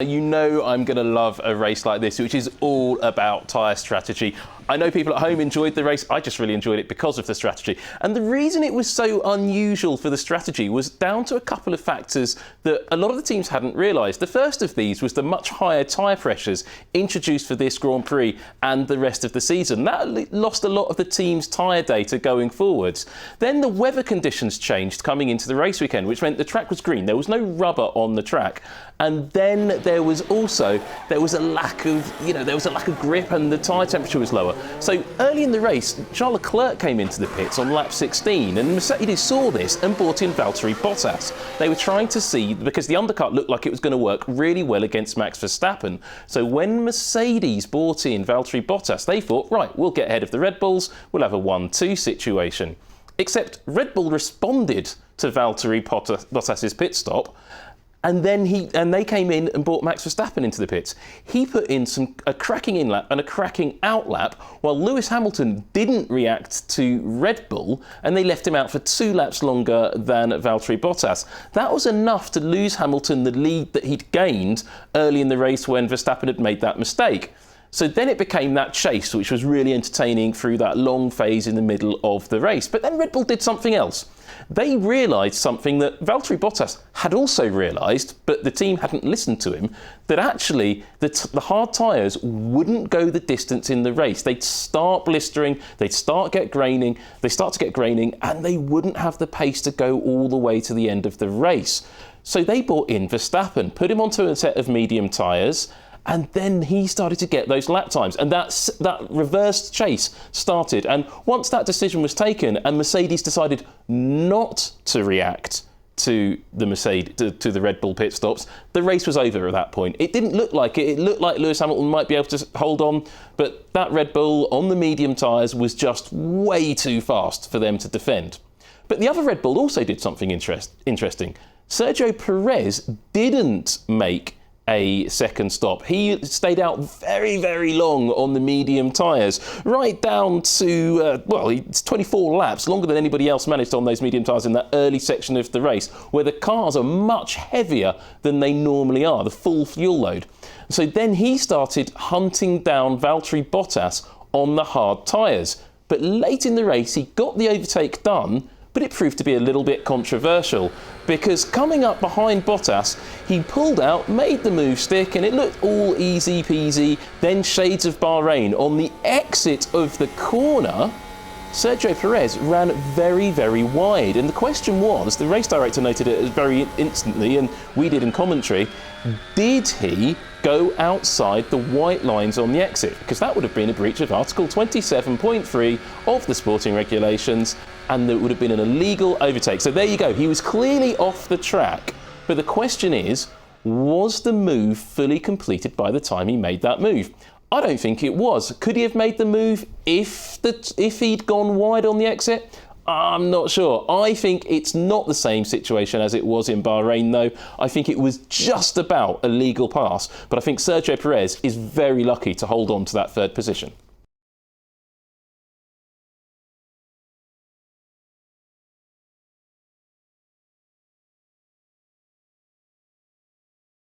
You know I'm going to love a race like this, which is all about tyre strategy. I know people at home enjoyed the race. I just really enjoyed it because of the strategy. And the reason it was so unusual for the strategy was down to a couple of factors that a lot of the teams hadn't realised. The first of these was the much higher tyre pressures introduced for this Grand Prix and the rest of the season. That lost a lot of the team's tyre data going forwards. Then the weather conditions changed coming into the race weekend, which meant the track was green. There was no rubber on the track. And then there was a lack of grip, and the tyre temperature was lower. So early in the race, Charles Leclerc came into the pits on lap 16, and Mercedes saw this and brought in Valtteri Bottas. They were trying to see, because the undercut looked like it was going to work really well against Max Verstappen. So when Mercedes brought in Valtteri Bottas, they thought, right, we'll get ahead of the Red Bulls, we'll have a 1-2 situation. Except Red Bull responded to Valtteri Bottas's pit stop, and then they came in and brought Max Verstappen into the pits. He put in a cracking in-lap and a cracking out-lap, while Lewis Hamilton didn't react to Red Bull, and they left him out for 2 laps longer than Valtteri Bottas. That was enough to lose Hamilton the lead that he'd gained early in the race when Verstappen had made that mistake. So then it became that chase, which was really entertaining through that long phase in the middle of the race. But then Red Bull did something else. They realised something that Valtteri Bottas had also realised, but the team hadn't listened to him, that actually the hard tyres wouldn't go the distance in the race. They'd start blistering, they'd start to get graining, and they wouldn't have the pace to go all the way to the end of the race. So they brought in Verstappen, put him onto a set of medium tyres, and then he started to get those lap times, and that reversed chase started. And once that decision was taken and Mercedes decided not to react to the Red Bull pit stops, the race was over at that point. It didn't look like it. It looked like Lewis Hamilton might be able to hold on, but that Red Bull on the medium tyres was just way too fast for them to defend. But the other Red Bull also did something interesting. Sergio Perez didn't make a second stop. He stayed out very, very long on the medium tyres, right down to, it's 24 laps, longer than anybody else managed on those medium tyres in that early section of the race, where the cars are much heavier than they normally are, the full fuel load. So then he started hunting down Valtteri Bottas on the hard tyres. But late in the race, he got the overtake done, but it proved to be a little bit controversial, because coming up behind Bottas, he pulled out, made the move stick, and it looked all easy peasy. Then shades of Bahrain. On the exit of the corner, Sergio Perez ran very, very wide. And the question was, the race director noted it very instantly, and we did in commentary, did he go outside the white lines on the exit? Because that would have been a breach of Article 27.3 of the sporting regulations, and there would have been an illegal overtake. So there you go. He was clearly off the track. But the question is, was the move fully completed by the time he made that move? I don't think it was. Could he have made the move if he'd gone wide on the exit? I'm not sure. I think it's not the same situation as it was in Bahrain, though. I think it was just about a legal pass. But I think Sergio Perez is very lucky to hold on to that third position.